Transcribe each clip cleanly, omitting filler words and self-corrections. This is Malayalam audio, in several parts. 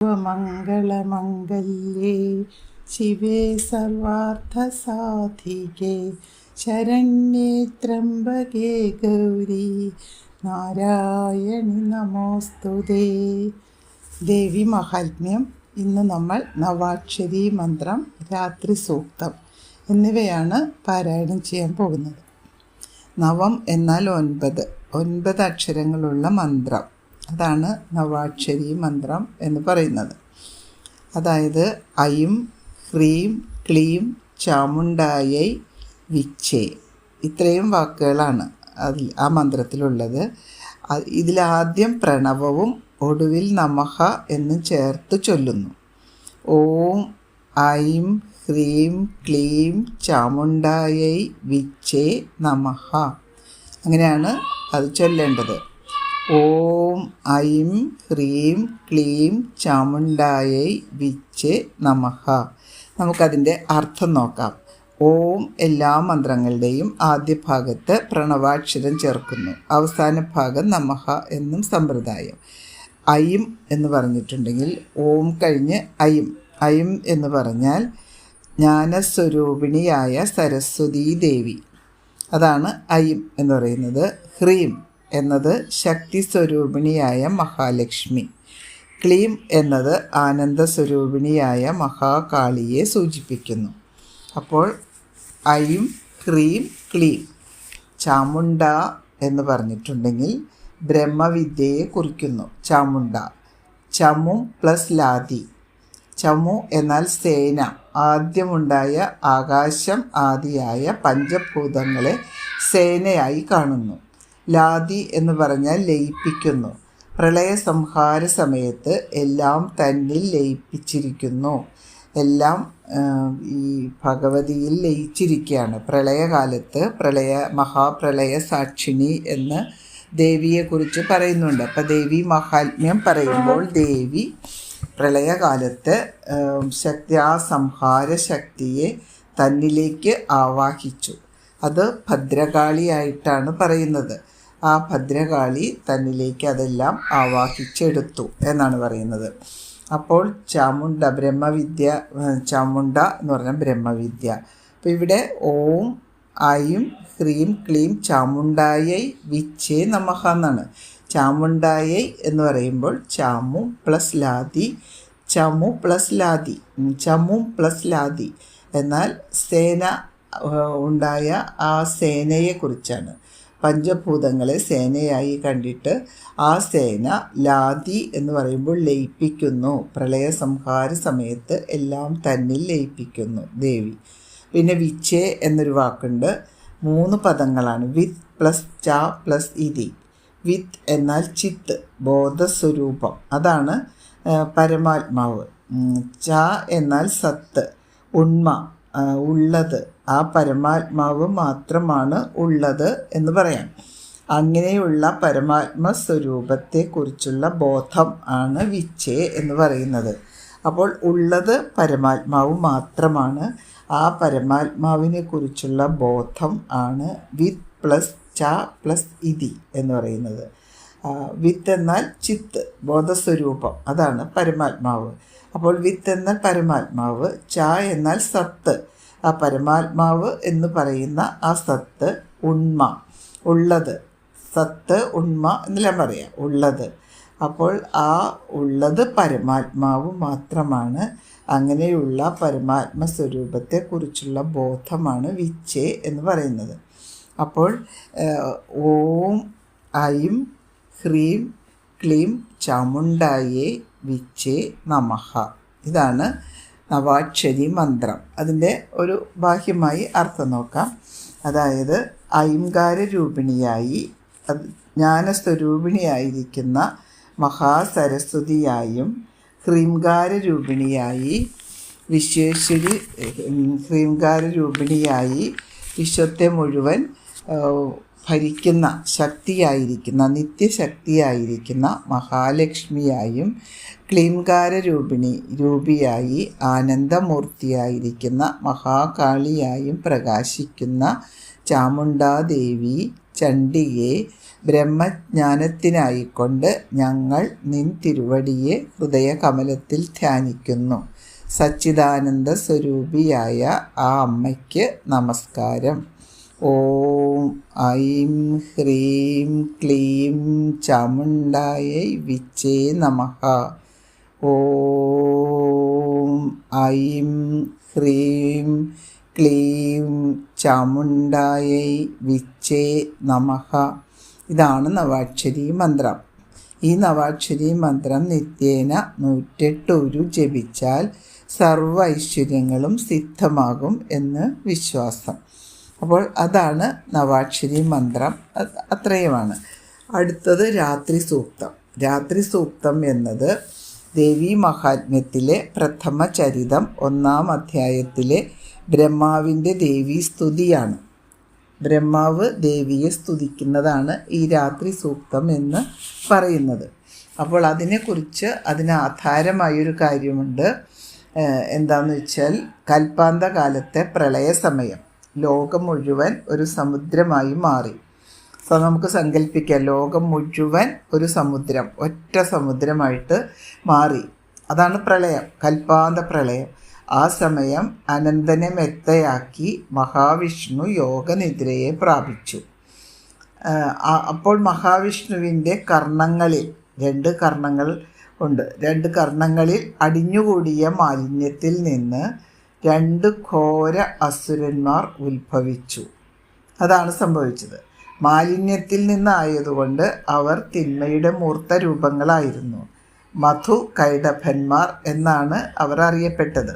മംഗളമംഗല്യേ ശിവേ സർവാർത്ഥസാധികേ ശരണ്യേ ത്രംബകേ ഗൗരി നാരായണി നമോസ്തുതേ. ദേവി മഹാത്മ്യം. ഇന്ന് നമ്മൾ നവാക്ഷരി മന്ത്രം, രാത്രി സൂക്തം എന്നിവയാണ് പാരായണം ചെയ്യാൻ പോകുന്നത്. നവം എന്നാൽ 9 അക്ഷരങ്ങളുള്ള മന്ത്രം. അതാണ് നവാക്ഷരി മന്ത്രം എന്ന് പറയുന്നത്. അതായത് ഐം ഹ്രീം ക്ലീം ചാമുണ്ടായൈ വിച്ചേ, ഇത്രയും വാക്കുകളാണ് ആ മന്ത്രത്തിലുള്ളത്. ഇതിലാദ്യം പ്രണവവും ഒടുവിൽ നമഃ എന്ന് ചേർത്ത് ചൊല്ലുന്നു. ഓം ഐം ഹ്രീം ക്ലീം ചാമുണ്ടായൈ വിച്ചേ നമഃ, അങ്ങനെയാണ് അത് ചൊല്ലേണ്ടത്. ഓം ഐം ഹ്രീം ക്ലീം ചാമുണ്ടായൈ വിച്ചേ നമഃ. നമുക്കതിൻ്റെ അർത്ഥം നോക്കാം. ഓം എല്ലാ മന്ത്രങ്ങളുടെയും ആദ്യ ഭാഗത്ത് പ്രണവാക്ഷരം ചേർക്കുന്നു, അവസാന ഭാഗം നമഃ എന്നും സമ്പ്രദായം. ഐം എന്ന് പറഞ്ഞിട്ടുണ്ടെങ്കിൽ ഓം കഴിഞ്ഞ് ഐം എന്ന് പറഞ്ഞാൽ ജ്ഞാനസ്വരൂപിണിയായ സരസ്വതീ ദേവി, അതാണ് ഐം എന്ന് പറയുന്നത്. ഹ്രീം എന്നത് ശക്തി സ്വരൂപിണിയായ മഹാലക്ഷ്മി. ക്ലീം എന്നത് ആനന്ദസ്വരൂപിണിയായ മഹാകാളിയെ സൂചിപ്പിക്കുന്നു. അപ്പോൾ ഐം ഹ്രീം ക്ലീം. ചാമുണ്ട എന്ന് പറഞ്ഞിട്ടുണ്ടെങ്കിൽ ബ്രഹ്മവിദ്യയെ കുറിക്കുന്നു. ചാമുണ്ട. ചമു പ്ലസ് ലാതി. ചമു എന്നാൽ സേന, ആദ്യമുണ്ടായ ആകാശം ആദിയായ പഞ്ചഭൂതങ്ങളെ സേനയായി കാണുന്നു. ലാതി എന്ന് പറഞ്ഞാൽ ലയിപ്പിക്കുന്നു. പ്രളയ സംഹാര സമയത്ത് എല്ലാം തന്നിൽ ലയിപ്പിച്ചിരിക്കുന്നു. എല്ലാം ഈ ഭഗവതിയിൽ ലയിച്ചിരിക്കുകയാണ്. പ്രളയകാലത്ത് മഹാപ്രളയ സാക്ഷിണി എന്ന് ദേവിയെക്കുറിച്ച് പറയുന്നുണ്ട്. അപ്പോൾ ദേവി മഹാത്മ്യം പറയുമ്പോൾ ദേവി പ്രളയകാലത്ത് ആ സംഹാര ശക്തിയെ തന്നിലേക്ക് ആവാഹിച്ചു. അത് ഭദ്രകാളിയായിട്ടാണ് പറയുന്നത്. ആ ഭദ്രകാളി തന്നിലേക്ക് അതെല്ലാം ആവാഹിച്ചെടുത്തു എന്നാണ് പറയുന്നത്. അപ്പോൾ ചാമുണ്ട ബ്രഹ്മവിദ്യ, ചാമുണ്ട എന്ന് പറഞ്ഞാൽ ബ്രഹ്മവിദ്യ. അപ്പോൾ ഇവിടെ ഓം ഐം ഹ്രീം ക്ലീം ചാമുണ്ടായൈ വിച്ചേ നമഃ എന്നാണ്. ചാമുണ്ടായൈ എന്ന് പറയുമ്പോൾ ചാമു പ്ലസ് ലാതി, ചമു പ്ലസ് ലാതി, ചമു പ്ലസ് ലാതി എന്നാൽ സേന ഉണ്ടായ ആ സേനയെക്കുറിച്ചാണ്. പഞ്ചഭൂതങ്ങളെ സേനയായി കണ്ടിട്ട് ആ സേന ലാതി എന്ന് പറയുമ്പോൾ ലയിപ്പിക്കുന്നു. പ്രളയ സംഹാര സമയത്ത് എല്ലാം തന്നിൽ ലയിപ്പിക്കുന്നു ദേവി. പിന്നെ വിച്ചേ എന്നൊരു വാക്കുണ്ട്. 3 പദങ്ങളാണ്. വിത്ത് പ്ലസ് ച പ്ലസ് ഇതി. വിത്ത് എന്നാൽ ചിത്ത്, ബോധസ്വരൂപം, അതാണ് പരമാത്മാവ്. ച എന്നാൽ സത്ത്, ഉണ്മ, ഉള്ളത്. ആ പരമാത്മാവ് മാത്രമാണ് ഉള്ളത് എന്ന് പറയാം. അങ്ങനെയുള്ള പരമാത്മ സ്വരൂപത്തെക്കുറിച്ചുള്ള ബോധം ആണ് വിച്ചേ എന്ന് പറയുന്നത്. അപ്പോൾ ഉള്ളത് പരമാത്മാവ് മാത്രമാണ്. ആ പരമാത്മാവിനെ കുറിച്ചുള്ള ബോധം ആണ് വിത്ത് പ്ലസ് ച പ്ലസ് ഇതി എന്ന് പറയുന്നത്. വിത്ത് എന്നാൽ ചിത്ത്, ബോധസ്വരൂപം, അതാണ് പരമാത്മാവ്. അപ്പോൾ വിത്ത് എന്നാൽ പരമാത്മാവ്, ച എന്നാൽ സത്ത്, ആ പരമാത്മാവ് എന്ന് പറയുന്ന ആ സത്ത്, ഉണ്മ, ഉള്ളത്. സത്ത് ഉണ്മ എന്നെല്ലാം പറയാം, ഉള്ളത്. അപ്പോൾ ആ ഉള്ളത് പരമാത്മാവ് മാത്രമാണ്. അങ്ങനെയുള്ള പരമാത്മ സ്വരൂപത്തെക്കുറിച്ചുള്ള ബോധമാണ് വിച്ചേ എന്ന് പറയുന്നത്. അപ്പോൾ ഓം ഐം ഹ്രീം ക്ലീം ചാമുണ്ടായേ വിച്ചേ നമഃ, ഇതാണ് നവാക്ഷരി മന്ത്രം. അതിൻ്റെ ഒരു ബാഹ്യമായി അർത്ഥം നോക്കാം. അതായത് ഐംകാര രൂപിണിയായി ജ്ഞാനസ്വരൂപിണിയായിരിക്കുന്ന മഹാസരസ്വതിയായും ഹ്രീംകാര രൂപിണിയായി വിശ്വത്തെ മുഴുവൻ ഭരിക്കുന്ന ശക്തിയായിരിക്കുന്ന, നിത്യശക്തിയായിരിക്കുന്ന മഹാലക്ഷ്മിയായും ക്ലീംകാര രൂപിയായി ആനന്ദമൂർത്തിയായിരിക്കുന്ന മഹാകാളിയായും പ്രകാശിക്കുന്ന ചാമുണ്ടാദേവി, ചണ്ഡികെ, ബ്രഹ്മജ്ഞാനത്തിനായിക്കൊണ്ട് ഞങ്ങൾ നിൻ തിരുവടിയെ ഹൃദയകമലത്തിൽ ധ്യാനിക്കുന്നു. സച്ചിദാനന്ദ സ്വരൂപിയായ ആ അമ്മയ്ക്ക് നമസ്കാരം. ഓം ഐം ഹ്രീം ക്ലീം ചാമുണ്ഡായൈ വിച്ചേ നമഃ. ഓം ഐം ഹ്രീം ക്ലീം ചാമുണ്ഡായൈ വിച്ചേ നമഃ. ഇതാണ് നവാക്ഷരി മന്ത്രം. ഈ നവാക്ഷരി മന്ത്രം നിത്യേന 108 ഉരു ജപിച്ചാൽ സർവ്വ ഐശ്വര്യങ്ങളും സിദ്ധമാകും എന്ന് വിശ്വാസം. അപ്പോൾ അതാണ് നവാക്ഷരി മന്ത്രം. അത്രയുമാണ്. അടുത്തത് രാത്രി സൂക്തം. രാത്രി സൂക്തം എന്നത് ദേവീ മഹാത്മ്യത്തിലെ പ്രഥമ ചരിതം 1-ാം അധ്യായത്തിലെ ബ്രഹ്മാവിൻ്റെ ദേവീ സ്തുതിയാണ്. ബ്രഹ്മാവ് ദേവിയെ സ്തുതിക്കുന്നതാണ് ഈ രാത്രി സൂക്തം എന്ന് പറയുന്നത്. അപ്പോൾ അതിനെക്കുറിച്ച് ആധാരമായൊരു കാര്യമുണ്ട്. എന്താണെന്ന് വെച്ചാൽ കൽപ്പാന്ത കാലത്തെ പ്രളയ സമയം ലോകം മുഴുവൻ ഒരു സമുദ്രമായി മാറി. നമുക്ക് സങ്കല്പിക്കാം, ലോകം മുഴുവൻ ഒരു സമുദ്രം, ഒറ്റ സമുദ്രമായിട്ട് മാറി. അതാണ് പ്രളയം, കൽപ്പാന്ത പ്രളയം. ആ സമയം അനന്തനെ മെത്തയാക്കി മഹാവിഷ്ണു യോഗനിദ്രയെ പ്രാപിച്ചു. അപ്പോൾ മഹാവിഷ്ണുവിൻ്റെ കർണങ്ങളിൽ 2 കർണങ്ങൾ ഉണ്ട്. 2 കർണങ്ങളിൽ അടിഞ്ഞുകൂടിയ മാലിന്യത്തിൽ നിന്ന് 2 ഘോര അസുരന്മാർ ഉത്ഭവിച്ചു. അതാണ് സംഭവിച്ചത്. മാലിന്യത്തിൽ നിന്നായതുകൊണ്ട് അവർ തിന്മയുടെ മൂർത്ത രൂപങ്ങളായിരുന്നു. മധു കൈടഭന്മാർ എന്നാണ് അവർ അറിയപ്പെട്ടത്.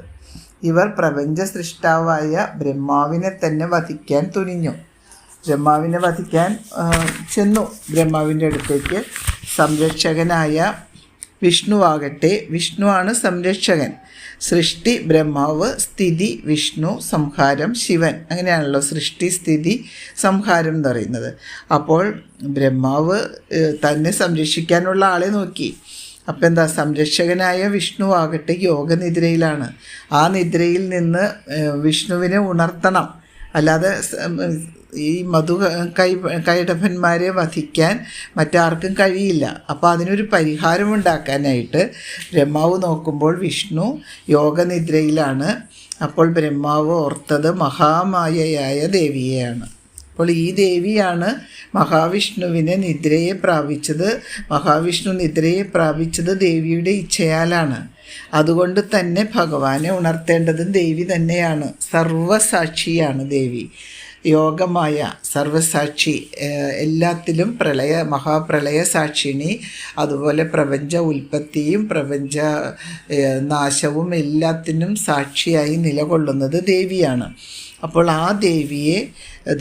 ഇവർ പ്രപഞ്ച സൃഷ്ടാവായ ബ്രഹ്മാവിനെ തന്നെ വധിക്കാൻ തുനിഞ്ഞു. ബ്രഹ്മാവിനെ വധിക്കാൻ ചെന്നു. ബ്രഹ്മാവിൻ്റെ അടുത്തേക്ക് സംരക്ഷകനായ വിഷ്ണുവാകട്ടെ, വിഷ്ണുവാണ് സംരക്ഷകൻ. സൃഷ്ടി ബ്രഹ്മാവ്, സ്ഥിതി വിഷ്ണു, സംഹാരം ശിവൻ. അങ്ങനെയാണല്ലോ സൃഷ്ടി, സ്ഥിതി, സംഹാരം എന്ന് പറയുന്നത്. അപ്പോൾ ബ്രഹ്മാവ് തന്നെ സംരക്ഷിക്കാനുള്ള ആളെ നോക്കി. അപ്പം എന്താ, സംരക്ഷകനായ വിഷ്ണുവാകട്ടെ യോഗനിദ്രയിലാണ്. ആ നിദ്രയിൽ നിന്ന് വിഷ്ണുവിനെ ഉണർത്തണം. അല്ലാതെ ഈ കൈടഭന്മാരെ വധിക്കാൻ മറ്റാർക്കും കഴിയില്ല. അപ്പോൾ അതിനൊരു പരിഹാരമുണ്ടാക്കാനായിട്ട് ബ്രഹ്മാവ് നോക്കുമ്പോൾ വിഷ്ണു യോഗനിദ്രയിലാണ്. അപ്പോൾ ബ്രഹ്മാവ് ഓർത്തത് മഹാമായയായ ദേവിയെയാണ്. അപ്പോൾ ഈ ദേവിയാണ് മഹാവിഷ്ണുവിനെ നിദ്രയെ പ്രാപിച്ചത്. മഹാവിഷ്ണു നിദ്രയെ പ്രാപിച്ചത് ദേവിയുടെ ഇച്ഛയാലാണ്. അതുകൊണ്ട് തന്നെ ഭഗവാനെ ഉണർത്തേണ്ടതും ദേവി തന്നെയാണ്. സർവസാക്ഷിയാണ് ദേവി. യോഗമായ സർവസാക്ഷി, എല്ലാത്തിലും മഹാപ്രളയ സാക്ഷിണി, അതുപോലെ പ്രപഞ്ച ഉൽപ്പത്തിയും പ്രപഞ്ച നാശവും എല്ലാത്തിനും സാക്ഷിയായി നിലകൊള്ളുന്നത് ദേവിയാണ്. അപ്പോൾ ആ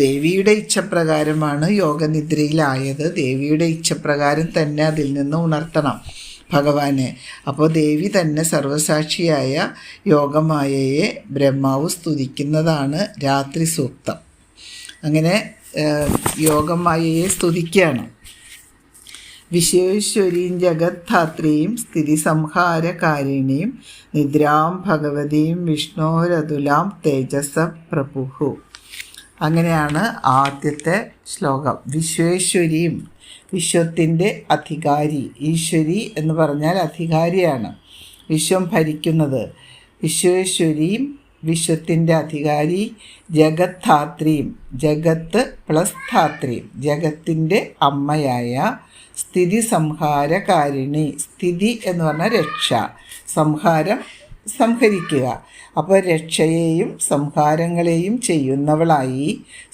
ദേവിയുടെ ഇച്ഛപ്രകാരമാണ് യോഗനിദ്രയിലായത്. ദേവിയുടെ ഇച്ഛപ്രകാരം തന്നെ അതിൽ നിന്ന് ഉണർത്തണം ഭഗവാനെ. അപ്പോൾ ദേവി തന്നെ സർവസാക്ഷിയായ യോഗമായയെ ബ്രഹ്മാവ് സ്തുതിക്കുന്നതാണ് രാത്രി സൂക്തം. അങ്ങനെ യോഗമായയെ സ്തുതിക്കുകയാണ്. വിശ്വേശ്വരീം ജഗദ്ധാത്രീം സ്ഥിതിസംഹാരകാരിണീം നിദ്രാം ഭഗവതീം വിഷ്ണോരതുലാം തേജസ പ്രഭുഹു. അങ്ങനെയാണ് ആദ്യത്തെ ശ്ലോകം. വിശ്വേശ്വരീം, വിശ്വത്തിൻ്റെ അധികാരി. ഈശ്വരി എന്ന് പറഞ്ഞാൽ അധികാരിയാണ്, വിശ്വം ഭരിക്കുന്നത്. വിശ്വേശ്വരീം, വിശ്വത്തിൻ്റെ അധികാരി. ജഗദ്ധാത്രീം, ജഗത്ത് പ്ലസ് ധാത്രീം, ജഗത്തിൻ്റെ അമ്മയായ. സ്ഥിതി സംഹാരകാരിണി, സ്ഥിതി എന്ന് പറഞ്ഞാൽ രക്ഷ, സംഹാരം സംഹരിക്കുക. അപ്പോൾ രക്ഷയെയും സംഹാരങ്ങളെയും ചെയ്യുന്നവളായി.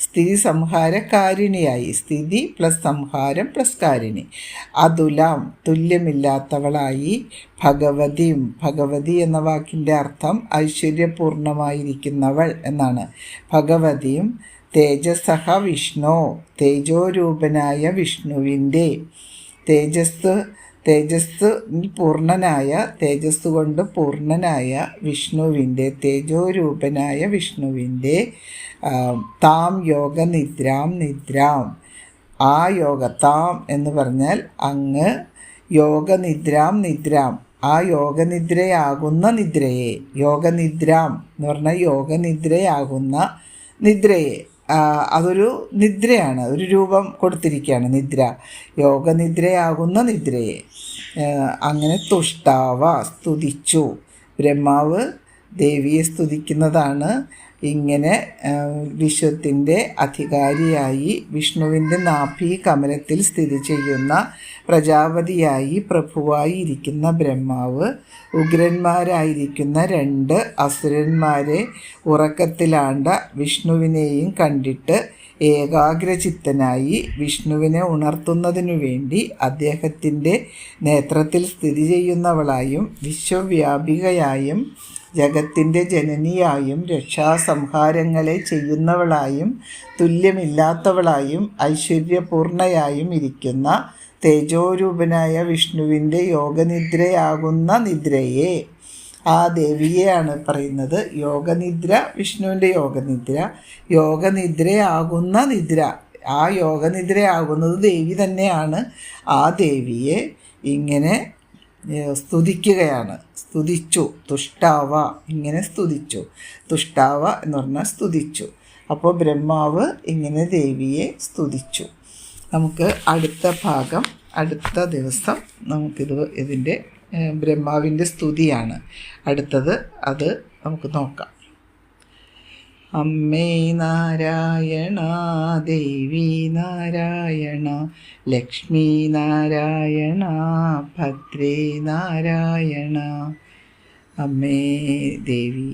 സ്ഥിതി സംഹാരകാരിണിയായി, സ്ഥിതി പ്ലസ് സംഹാരം പ്ലസ് കാരിണി. അതുലാം, തുല്യമില്ലാത്തവളായി. ഭഗവതിയും, ഭഗവതി എന്ന വാക്കിൻ്റെ അർത്ഥം ഐശ്വര്യപൂർണമായിരിക്കുന്നവൾ എന്നാണ്. ഭഗവതിയും. തേജസ്സഹ വിഷ്ണു, തേജോരൂപനായ വിഷ്ണുവിൻ്റെ. തേജസ് പൂർണ്ണനായ, തേജസ് കൊണ്ട് പൂർണ്ണനായ വിഷ്ണുവിൻ്റെ, തേജോരൂപനായ വിഷ്ണുവിൻ്റെ. താം യോഗനിദ്രാം, നിദ്രാം, ആ താം എന്ന് പറഞ്ഞാൽ അങ്ങ്. യോഗനിദ്രാം, നിദ്രാം, ആ യോഗനിദ്രയാകുന്ന നിദ്രയെ. യോഗനിദ്രാം എന്ന് പറഞ്ഞാൽ യോഗനിദ്രയാകുന്ന നിദ്രയെ. അതൊരു നിദ്രയാണ്, ഒരു രൂപം കൊടുത്തിരിക്കുകയാണ് നിദ്ര, യോഗനിദ്രയാകുന്ന നിദ്രയെ. അങ്ങനെ തുഷ്ടാവ സ്തുതിച്ചു. ബ്രഹ്മാവ് ദേവിയെ സ്തുതിക്കുന്നതാണ്. ഇങ്ങനെ വിശ്വത്തിൻ്റെ അധികാരിയായി വിഷ്ണുവിൻ്റെ നാഭി കമലത്തിൽ സ്ഥിതി ചെയ്യുന്ന പ്രജാപതിയായി പ്രഭുവായി ഇരിക്കുന്ന ബ്രഹ്മാവ് ഉഗ്രന്മാരായിരിക്കുന്ന 2 അസുരന്മാരെ ഉറക്കത്തിലാണ്ട വിഷ്ണുവിനെയും കണ്ടിട്ട് ഏകാഗ്രചിത്തനായി വിഷ്ണുവിനെ ഉണർത്തുന്നതിനു വേണ്ടി അദ്ദേഹത്തിൻ്റെ നേത്രത്തിൽ സ്ഥിതി ചെയ്യുന്നവളായും വിശ്വവ്യാപികയായും ജഗത്തിൻ്റെ ജനനിയായും രക്ഷാസംഹാരങ്ങളെ ചെയ്യുന്നവളായും തുല്യമില്ലാത്തവളായും ഐശ്വര്യപൂർണയായും ഇരിക്കുന്ന തേജോരൂപനായ വിഷ്ണുവിൻ്റെ യോഗനിദ്രയാകുന്ന നിദ്രയെ, ആ ദേവിയെയാണ് പറയുന്നത്. യോഗനിദ്ര, വിഷ്ണുവിൻ്റെ യോഗനിദ്ര, യോഗനിദ്രയാകുന്ന നിദ്ര, ആ യോഗനിദ്രയാകുന്നത് ദേവി തന്നെയാണ്. ആ ദേവിയെ ഇങ്ങനെ സ്തുതിക്കുകയാണ്. സ്തുതിച്ചു, തുഷ്ടാവ, ഇങ്ങനെ സ്തുതിച്ചു. തുഷ്ടാവ എന്ന് പറഞ്ഞാൽ സ്തുതിച്ചു. അപ്പോൾ ബ്രഹ്മാവ് ഇങ്ങനെ ദേവിയെ സ്തുതിച്ചു. നമുക്ക് അടുത്ത ഭാഗം അടുത്ത ദിവസം ഇതിൻ്റെ ബ്രഹ്മാവിൻ്റെ സ്തുതിയാണ് അടുത്തത്, അത് നമുക്ക് നോക്കാം. അമ്മേ നാരായണ, ദേവി നാരായണ, ലക്ഷ്മി നാരായണ, ഭദ്രേ നാരായണ. അമ്മേ ദേവി